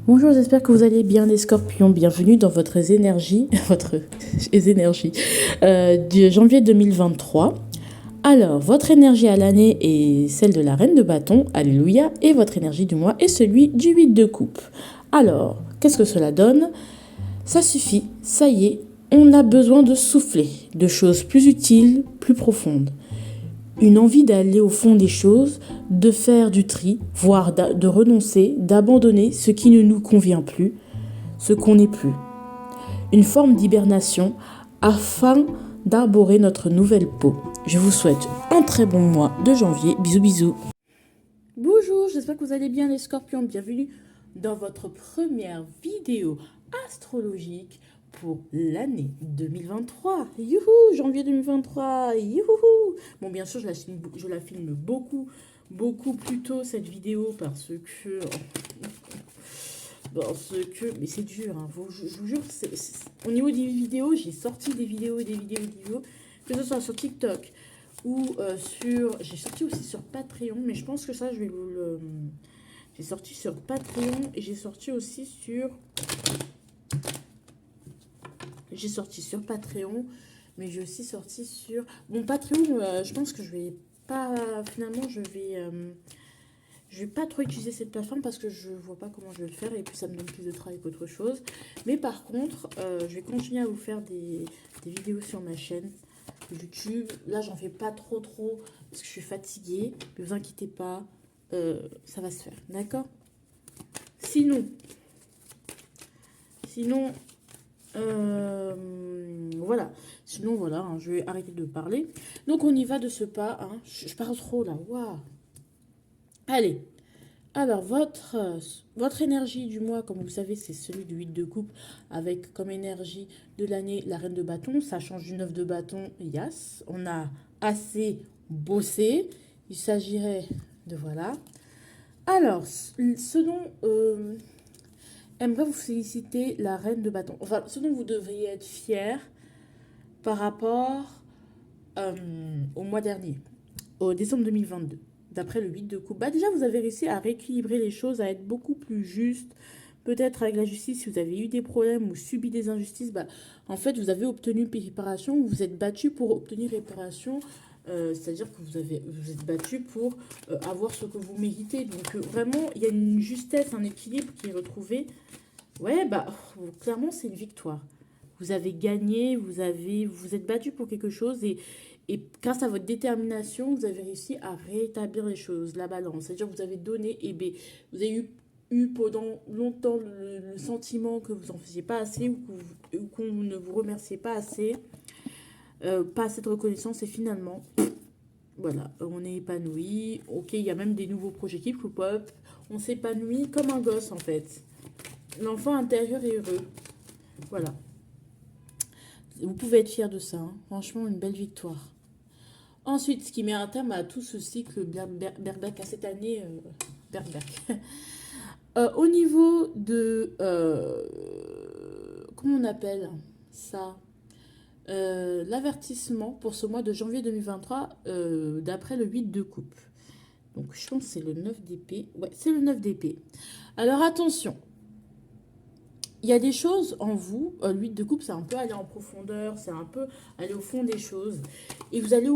Bonjour, j'espère que vous allez bien les scorpions. Bienvenue dans votre énergie, votre énergie du janvier 2023. Alors, votre énergie à l'année est celle de la reine de bâton, alléluia, et votre énergie du mois est celui du 8 de coupe. Alors, qu'est-ce que cela donne? Ça suffit, ça y est, on a besoin de souffler, de choses plus utiles, plus profondes. Une envie d'aller au fond des choses, de faire du tri, voire de renoncer, d'abandonner ce qui ne nous convient plus, ce qu'on n'est plus. Une forme d'hibernation afin d'arborer notre nouvelle peau. Je vous souhaite un très bon mois de janvier. Bisous bisous. Bonjour, j'espère que vous allez bien les scorpions. Bienvenue dans votre première vidéo astrologique pour l'année 2023. Youhou, janvier 2023. Youhou. Bon, bien sûr, je la filme beaucoup plus tôt cette vidéo parce que... mais c'est dur, hein. Je vous jure, au niveau des vidéos, j'ai sorti des vidéos, que ce soit sur TikTok ou j'ai sorti aussi sur Patreon, mais je pense que ça, je vais vous le... J'ai sorti sur Patreon et j'ai sorti aussi sur... J'ai sorti sur Patreon, mais j'ai aussi sorti sur... Bon, Patreon, je pense que je vais pas... Finalement, je vais pas trop utiliser cette plateforme parce que je vois pas comment je vais le faire et puis ça me donne plus de travail qu'autre chose. Mais par contre, je vais continuer à vous faire des vidéos sur ma chaîne YouTube. Là, j'en fais pas trop parce que je suis fatiguée. Mais vous inquiétez pas, ça va se faire, d'accord? Sinon, voilà. Sinon, voilà, hein, je vais arrêter de parler. Donc, on y va de ce pas. Hein. Je parle trop là. Waouh. Allez. Alors, votre énergie du mois, comme vous savez, c'est celui du 8 de coupe, avec comme énergie de l'année la reine de bâton. Ça change du 9 de bâton, yes. On a assez bossé. Il s'agirait de voilà. Alors, ce dont aimerais vous féliciter la reine de bâton. Enfin, ce dont vous devriez être fier par rapport au mois dernier, au décembre 2022. D'après le 8 de coupe. Bah déjà, vous avez réussi à rééquilibrer les choses, à être beaucoup plus juste. Peut-être avec la justice, si vous avez eu des problèmes ou subi des injustices, bah, en fait, vous avez obtenu réparation, vous vous êtes battu pour obtenir réparation. C'est-à-dire que vous êtes battu pour avoir ce que vous méritez. Donc vraiment, il y a une justesse, un équilibre qui est retrouvé. Ouais, bah clairement, c'est une victoire. Vous avez gagné, vous êtes battu pour quelque chose et grâce à votre détermination, vous avez réussi à rétablir les choses, la balance. C'est-à-dire que vous avez donné et B. Vous avez eu pendant longtemps le sentiment que vous n'en faisiez pas assez ou qu'on ne vous remerciait pas assez, pas assez de reconnaissance et finalement, voilà, on est épanoui. Ok, il y a même des nouveaux projets qui pop-up. On s'épanouit comme un gosse en fait. L'enfant intérieur est heureux. Voilà. Vous pouvez être fier de ça. Hein. Franchement, une belle victoire. Ensuite, ce qui met un terme à tout ce cycle Berbac à cette année, Berbac. Au niveau de... comment on appelle ça l'avertissement pour ce mois de janvier 2023 d'après le 8 de coupe. Donc, je pense que c'est le 9 d'épée. Ouais, c'est le 9 d'épée. Alors, attention. Il y a des choses en vous, l'huile de coupe, c'est un peu aller en profondeur, c'est un peu aller au fond des choses. Et vous allez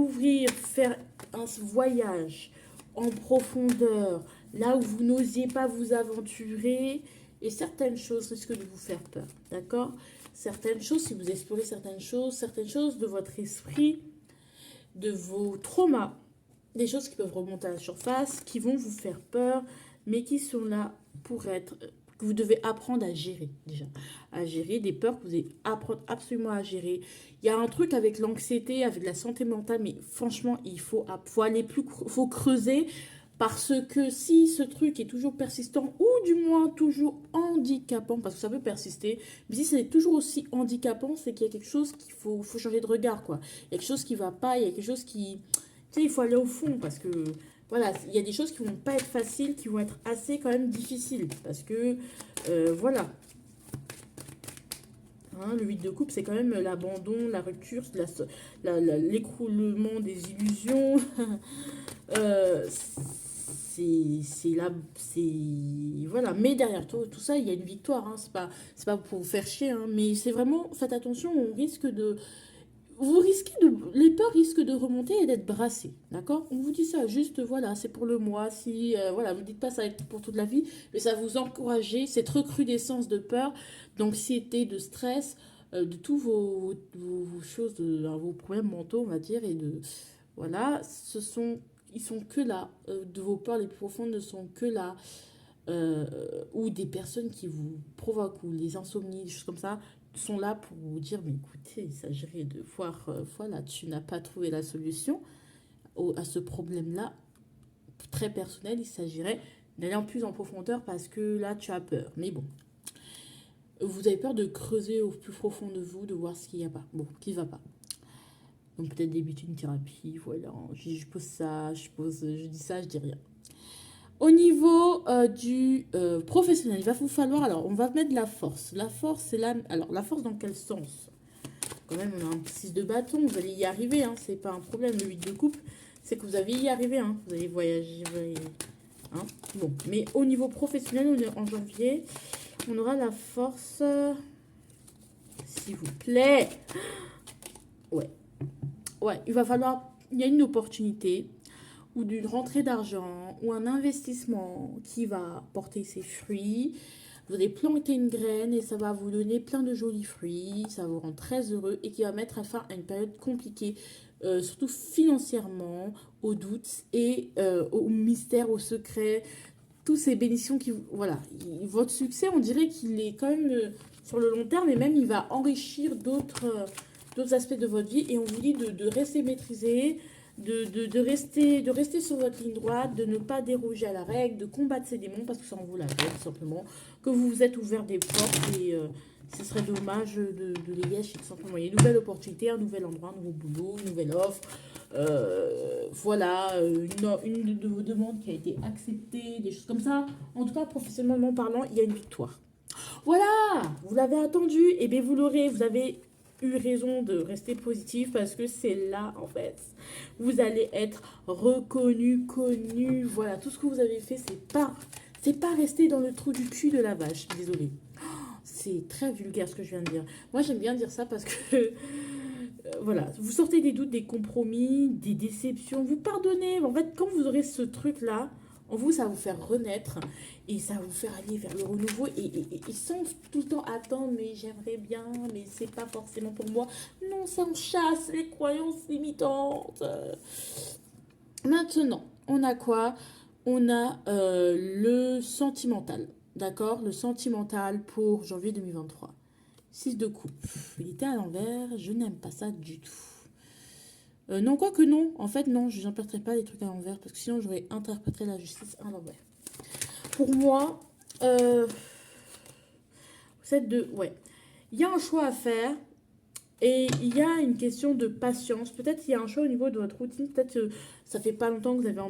faire un voyage en profondeur, là où vous n'osiez pas vous aventurer. Et certaines choses risquent de vous faire peur, d'accord? Certaines choses, si vous explorez certaines choses de votre esprit, de vos traumas, des choses qui peuvent remonter à la surface, qui vont vous faire peur, mais qui sont là pour être que vous devez apprendre à gérer déjà. À gérer des peurs que vous devez apprendre absolument à gérer. Il y a un truc avec l'anxiété, avec la santé mentale, mais franchement, il faut aller faut creuser parce que si ce truc est toujours persistant ou du moins toujours handicapant, parce que ça peut persister, mais si c'est toujours aussi handicapant, c'est qu'il y a quelque chose qu'il faut changer de regard, quoi. Il y a quelque chose qui ne va pas, il y a quelque chose qui... Tu sais, il faut aller au fond parce que voilà, il y a des choses qui vont pas être faciles, qui vont être assez quand même difficiles. Parce que, voilà. Hein, le 8 de coupe, c'est quand même l'abandon, la rupture, l'écroulement des illusions. c'est là, c'est voilà. Mais derrière tout ça, il y a une victoire. Hein. C'est pas pour vous faire chier. Hein. Mais c'est vraiment, faites attention. On risque de, vous risquez de, les peurs risquent de remonter et d'être brassées. D'accord? On vous dit ça. Juste voilà, c'est pour le mois. Si voilà, vous dites pas ça va être pour toute la vie, mais ça va vous encourager cette recrudescence de peur, d'anxiété, de stress, de tous vos choses, vos problèmes mentaux, on va dire, et de voilà, ils sont que là, de vos peurs les plus profondes ne sont que là, ou des personnes qui vous provoquent, ou les insomnies, des choses comme ça, sont là pour vous dire, mais écoutez, il s'agirait de voir, voilà, tu n'as pas trouvé la solution à ce problème-là, très personnel, il s'agirait d'aller en plus en profondeur parce que là, tu as peur. Mais bon, vous avez peur de creuser au plus profond de vous, de voir ce qu'il n'y a pas, bon, qui ne va pas. Donc peut-être débuter une thérapie, voilà. Je pose ça, je dis ça, je dis rien. Au niveau du professionnel, il va vous falloir, alors on va mettre de la force. La force, c'est là, alors la force dans quel sens? Quand même, on a un 6 de bâton, vous allez y arriver, hein, c'est pas un problème. Le 8 de coupe, c'est que vous allez y arriver, hein, vous allez voyager, hein. Bon, mais au niveau professionnel, on est en janvier, on aura la force, s'il vous plaît. Ouais. Ouais, il va falloir, il y a une opportunité ou d'une rentrée d'argent ou un investissement qui va porter ses fruits. Vous allez planter une graine et ça va vous donner plein de jolis fruits, ça vous rend très heureux et qui va mettre fin à une période compliquée, surtout financièrement, aux doutes et au mystère, au secret, tous ces bénédictions qui, voilà, votre succès, on dirait qu'il est quand même sur le long terme et même il va enrichir d'autres aspects de votre vie et on vous dit de rester maîtrisé, de rester sur votre ligne droite, de ne pas déroger à la règle, de combattre ces démons parce que ça en vaut la peine, tout simplement, que vous vous êtes ouvert des portes et ce serait dommage de les gâcher, tout simplement. Il y a une nouvelle opportunité, un nouvel endroit, un nouveau boulot, une nouvelle offre, voilà, une de vos demandes qui a été acceptée, des choses comme ça. En tout cas, professionnellement parlant, il y a une victoire. Voilà, vous l'avez attendu, et bien vous l'aurez, vous avez eu raison de rester positif parce que c'est là, en fait, vous allez être reconnu, connu, voilà, tout ce que vous avez fait, c'est pas rester dans le trou du cul de la vache, désolé. C'est très vulgaire ce que je viens de dire. Moi, j'aime bien dire ça parce que, voilà, vous sortez des doutes, des compromis, des déceptions, vous pardonnez. En fait, quand vous aurez ce truc-là, en vous, ça va vous faire renaître et ça va vous faire aller vers le renouveau et sans tout le temps attendre, mais j'aimerais bien, mais c'est pas forcément pour moi. Non, ça en chasse les croyances limitantes. Maintenant, on a quoi? On a le sentimental, d'accord? Le sentimental pour janvier 2023. 6 de coupe. Il était à l'envers, je n'aime pas ça du tout. Non, quoi que non. En fait, non, je n'interpréterai pas les trucs à l'envers parce que sinon, j'aurais interprété la justice à l'envers. Pour moi, 7 de... Ouais. Il y a un choix à faire et il y a une question de patience. Peut-être il y a un choix au niveau de votre routine. Peut-être que ça fait pas longtemps que vous avez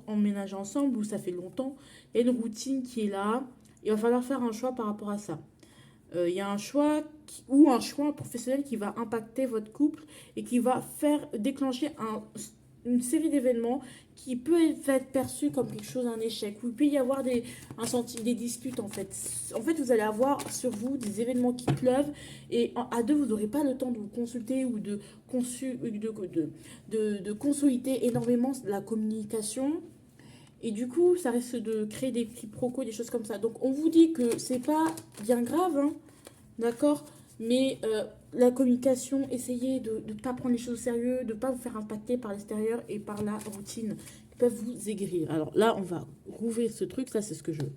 emménagé ensemble ou ça fait longtemps. Il y a une routine qui est là. Il va falloir faire un choix par rapport à ça. Il y a un choix ou un choix professionnel qui va impacter votre couple et qui va faire déclencher une série d'événements qui peut être perçu comme quelque chose, un échec. Ou il peut y avoir des disputes en fait. En fait, vous allez avoir sur vous des événements qui pleuvent et à deux, vous n'aurez pas le temps de vous consulter ou de consolider énormément la communication. Et du coup, ça risque de créer des petits procos, des choses comme ça. Donc, on vous dit que c'est pas bien grave, hein, d'accord? Mais la communication, essayez de ne pas prendre les choses au sérieux, de ne pas vous faire impacter par l'extérieur et par la routine qui peuvent vous aigrir. Alors là, on va rouvrir ce truc, ça c'est ce que je veux.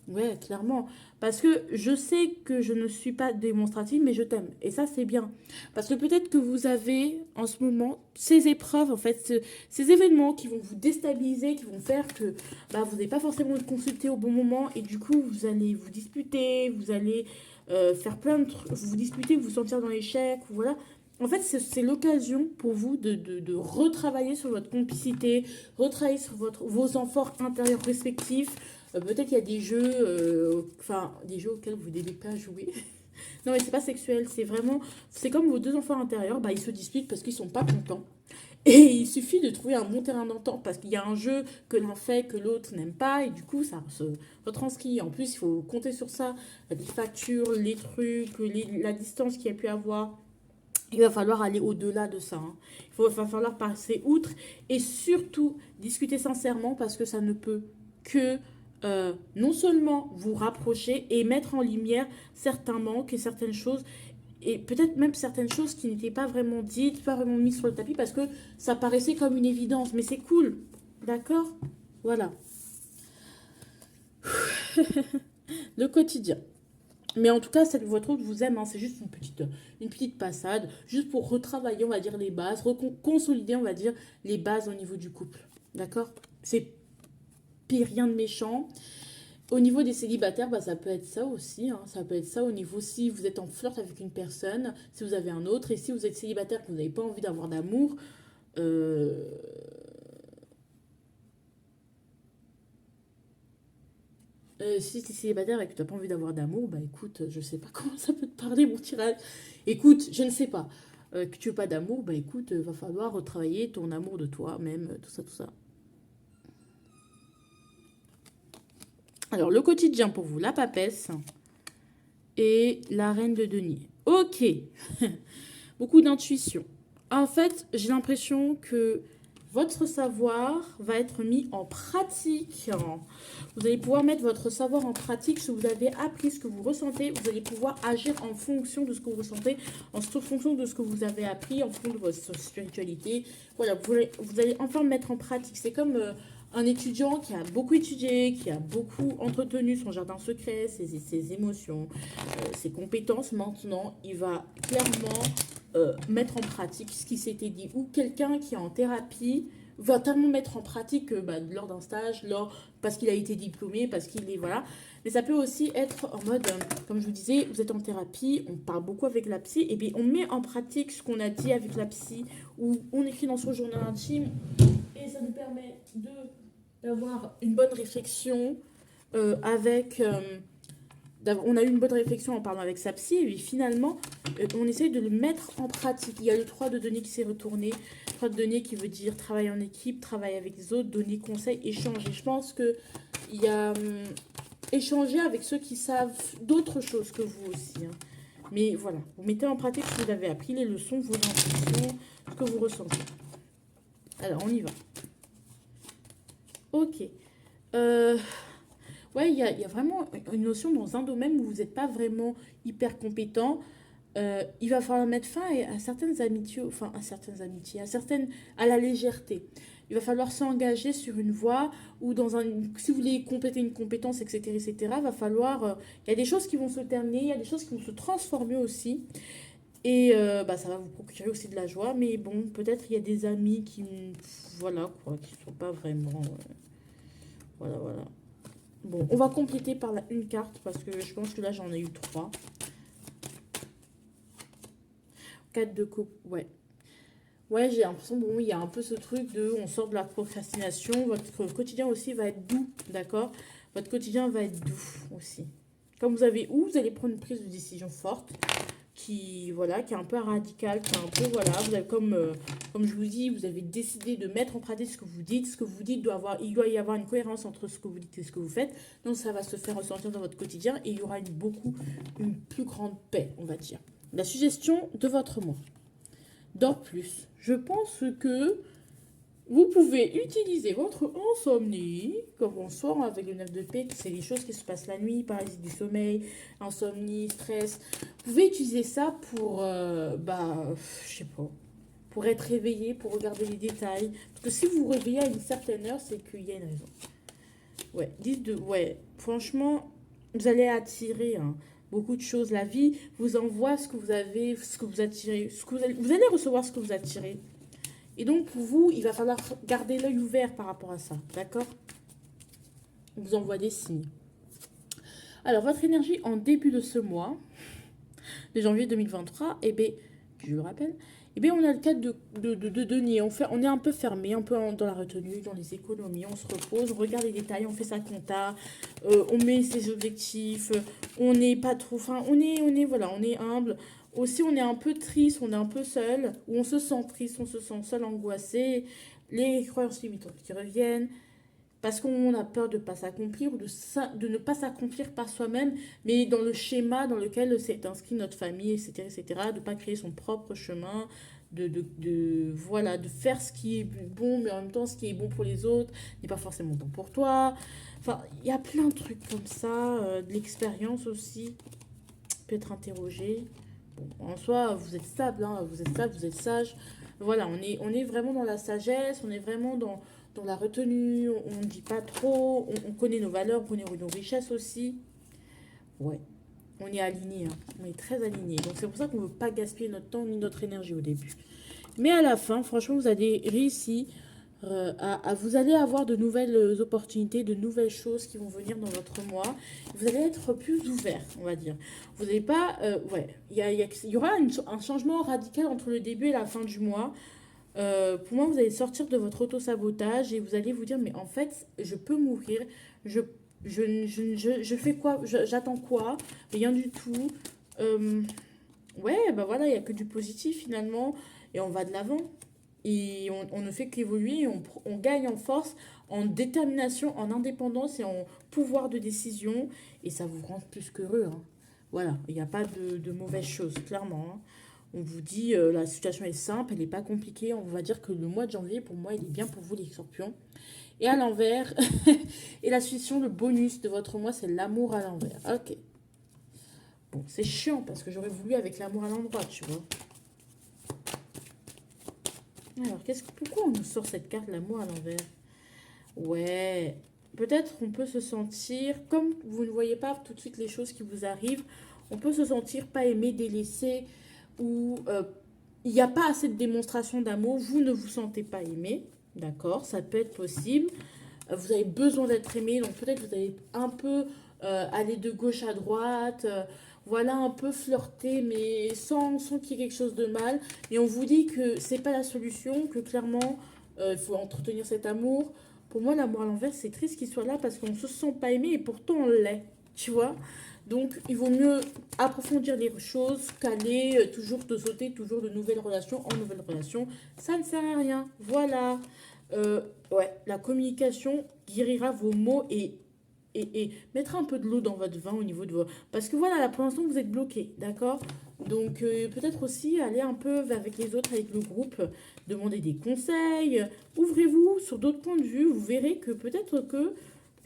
Ouais, clairement. Parce que je sais que je ne suis pas démonstrative, mais je t'aime. Et ça, c'est bien. Parce que peut-être que vous avez, en ce moment, ces épreuves, en fait, ces événements qui vont vous déstabiliser, qui vont faire que bah, vous n'allez pas forcément être consulté au bon moment. Et du coup, vous allez vous disputer, vous allez faire plein de trucs, vous disputer, vous sentir dans l'échec, voilà. En fait, c'est l'occasion pour vous de retravailler sur votre complicité, retravailler sur vos efforts intérieurs respectifs. Peut-être qu'il y a des jeux, des jeux auxquels vous n'aimez pas jouer. Non, mais c'est pas sexuel, c'est vraiment, c'est comme vos deux enfants intérieurs, bah, ils se disputent parce qu'ils sont pas contents. Et il suffit de trouver un bon terrain d'entente parce qu'il y a un jeu que l'un fait que l'autre n'aime pas et du coup ça se retranscrit. En plus, il faut compter sur ça, les factures, les trucs, la distance qu'il y a pu avoir. Il va falloir aller au-delà de ça, hein. Va falloir passer outre et surtout discuter sincèrement parce que ça ne peut que non seulement vous rapprocher et mettre en lumière certains manques et certaines choses et peut-être même certaines choses qui n'étaient pas vraiment dites, pas vraiment mises sur le tapis parce que ça paraissait comme une évidence. Mais c'est cool, d'accord? Voilà, le quotidien. Mais en tout cas, votre autre vous aime, hein, c'est juste une petite passade, juste pour retravailler, on va dire, les bases, consolider, on va dire, les bases au niveau du couple. D'accord? C'est pire, rien de méchant. Au niveau des célibataires, bah, ça peut être ça aussi, hein. Ça peut être ça au niveau si vous êtes en flirt avec une personne, si vous avez un autre, et si vous êtes célibataire, que vous n'avez pas envie d'avoir d'amour, euh, si tu es célibataire et que tu n'as pas envie d'avoir d'amour, bah écoute, je sais pas comment ça peut te parler, mon tirage. Écoute, je ne sais pas. Que tu veux pas d'amour, bah écoute, va falloir retravailler ton amour de toi, même, tout ça, tout ça. Alors, le quotidien pour vous, la papesse et la reine de denier. Ok, beaucoup d'intuition. En fait, j'ai l'impression que votre savoir va être mis en pratique. Vous allez pouvoir mettre votre savoir en pratique, ce que vous avez appris, ce que vous ressentez. Vous allez pouvoir agir en fonction de ce que vous ressentez, en fonction de ce que vous avez appris, en fonction de votre spiritualité. Voilà, vous allez enfin mettre en pratique. C'est comme un étudiant qui a beaucoup étudié, qui a beaucoup entretenu son jardin secret, ses émotions, ses compétences. Maintenant, il va clairement mettre en pratique ce qui s'était dit. Ou quelqu'un qui est en thérapie va tellement mettre en pratique lors d'un stage, parce qu'il a été diplômé, parce qu'il est... Voilà. Mais ça peut aussi être en mode, comme je vous disais, vous êtes en thérapie, on parle beaucoup avec la psy, et bien on met en pratique ce qu'on a dit avec la psy, ou on écrit dans son journal intime, et ça nous permet d'avoir une bonne réflexion avec... on a eu une bonne réflexion en parlant avec sa psy, et puis finalement, on essaye de le mettre en pratique. Il y a le 3 de denier qui s'est retourné. 3 de denier qui veut dire travailler en équipe, travailler avec les autres, donner conseil, échanger. Je pense qu'il y a échanger avec ceux qui savent d'autres choses que vous aussi, hein. Mais voilà, vous mettez en pratique ce que vous avez appris, les leçons, vos intuitions, ce que vous ressentez. Alors, on y va. Ok. Euh, Ouais, il y a vraiment une notion dans un domaine où vous n'êtes pas vraiment hyper compétent. Il va falloir mettre fin à certaines amitiés, enfin à certaines amitiés, à la légèreté. Il va falloir s'engager sur une voie ou si vous voulez compléter une compétence, etc., etc., va falloir, il y a des choses qui vont se terminer, il y a des choses qui vont se transformer aussi. Et ça va vous procurer aussi de la joie, mais bon, peut-être il y a des amis voilà, quoi, qui ne sont pas vraiment, voilà, voilà. Bon, on va compléter par une carte parce que je pense que là j'en ai eu 3. 4 de coupe, ouais. Ouais, j'ai l'impression, bon, il y a un peu ce truc on sort de la procrastination. Votre quotidien aussi va être doux, d'accord? Votre quotidien va être doux aussi. Comme vous allez prendre une prise de décision forte voilà, qui est un peu radical, qui est un peu, voilà, vous avez comme je vous dis, vous avez décidé de mettre en pratique ce que vous dites. Ce que vous dites il doit y avoir une cohérence entre ce que vous dites et ce que vous faites. Donc ça va se faire ressentir dans votre quotidien et il y aura une plus grande paix, on va dire. La suggestion de votre mois. Dors plus. Je pense que vous pouvez utiliser votre insomnie, comme on sort avec le 9 de paix, c'est les choses qui se passent la nuit, parasite du sommeil, insomnie, stress. Vous pouvez utiliser ça pour, je sais pas, pour être réveillé, pour regarder les détails. Parce que si vous vous réveillez à une certaine heure, c'est qu'il y a une raison. Ouais, ouais, franchement, vous allez attirer beaucoup de choses. La vie vous envoie ce que vous avez, ce que vous attirez, vous allez recevoir ce que vous attirez. Et donc, pour vous, il va falloir garder l'œil ouvert par rapport à ça. D'accord? On vous envoie des signes. Alors, votre énergie en début de ce mois, de janvier 2023, eh bien, je vous rappelle, Eh bien, on a le cadre de denier. On est un peu fermé, un peu dans la retenue, dans les économies. On se repose, on regarde les détails, on fait sa compta, on met ses objectifs. On n'est pas trop... Enfin, voilà, on est humble. Aussi, on est un peu triste, on est un peu seul. Ou on se sent triste, on se sent seul, angoissé. Les croyances limitantes qui reviennent. Parce qu'on a peur de ne pas s'accomplir ou de ne pas s'accomplir par soi-même, mais dans le schéma dans lequel s'est inscrit notre famille, etc., etc., de ne pas créer son propre chemin, voilà, de faire ce qui est bon, mais en même temps, ce qui est bon pour les autres n'est pas forcément bon pour toi. Enfin, il y a plein de trucs comme ça, de l'expérience aussi peut être interrogée. Bon, en soi, vous êtes stable, hein, vous êtes stable, vous êtes sage. Voilà, on est vraiment dans la sagesse, on est vraiment dans la retenue, on ne dit pas trop, on connaît nos valeurs, on connaît nos richesses aussi. Ouais, on est aligné, hein, on est très aligné. Donc c'est pour ça qu'on ne veut pas gaspiller notre temps ni notre énergie au début. Mais à la fin, franchement, vous allez réussir vous allez avoir de nouvelles opportunités, de nouvelles choses qui vont venir dans votre mois. Vous allez être plus ouvert, on va dire. Vous n'allez pas... ouais, il y aura un changement radical entre le début et la fin du mois. Pour moi, vous allez sortir de votre auto-sabotage et vous allez vous dire, mais en fait, je peux mourir. Je, je fais quoi? J'attends quoi? Rien du tout. Ouais, bah voilà, il n'y a que du positif finalement. Et on va de l'avant. Et on ne fait qu'évoluer, on gagne en force, en détermination, en indépendance et en pouvoir de décision. Et ça vous rend plus qu'heureux, hein. Voilà, il n'y a pas de mauvaises choses, clairement, hein. On vous dit, la situation est simple, elle n'est pas compliquée. On va dire que le mois de janvier, pour moi, il est bien pour vous, les scorpions. Et à l'envers, et la situation, le bonus de votre mois, c'est l'amour à l'envers. Ok. Bon, c'est chiant parce que j'aurais voulu avec l'amour à l'endroit, tu vois. Alors, pourquoi on nous sort cette carte, l'amour à l'envers? Ouais, peut-être on peut se sentir, comme vous ne voyez pas tout de suite les choses qui vous arrivent, on peut se sentir pas aimé, délaissé, ou il n'y a pas assez de démonstration d'amour, vous ne vous sentez pas aimé, d'accord, ça peut être possible. Vous avez besoin d'être aimé, donc peut-être vous allez un peu aller de gauche à droite, voilà, un peu flirter, mais sans qu'il y ait quelque chose de mal. Et on vous dit que c'est pas la solution, que clairement, il faut entretenir cet amour. Pour moi, l'amour à l'envers, c'est triste qu'il soit là parce qu'on ne se sent pas aimé et pourtant on l'est, tu vois. Donc, il vaut mieux approfondir les choses qu'aller toujours te sauter, toujours de nouvelles relations en nouvelles relations. Ça ne sert à rien. Voilà. Ouais, la communication guérira vos maux et mettra un peu de l'eau dans votre vin au niveau de vos... Parce que voilà, là, pour l'instant, vous êtes bloqué, d'accord? Donc, peut-être aussi aller un peu avec les autres, avec le groupe, demander des conseils. Ouvrez-vous sur d'autres points de vue. Vous verrez que peut-être que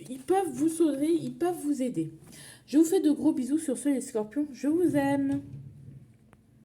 ils peuvent vous sauver, ils peuvent vous aider. Je vous fais de gros bisous sur ce, les scorpions. Je vous aime.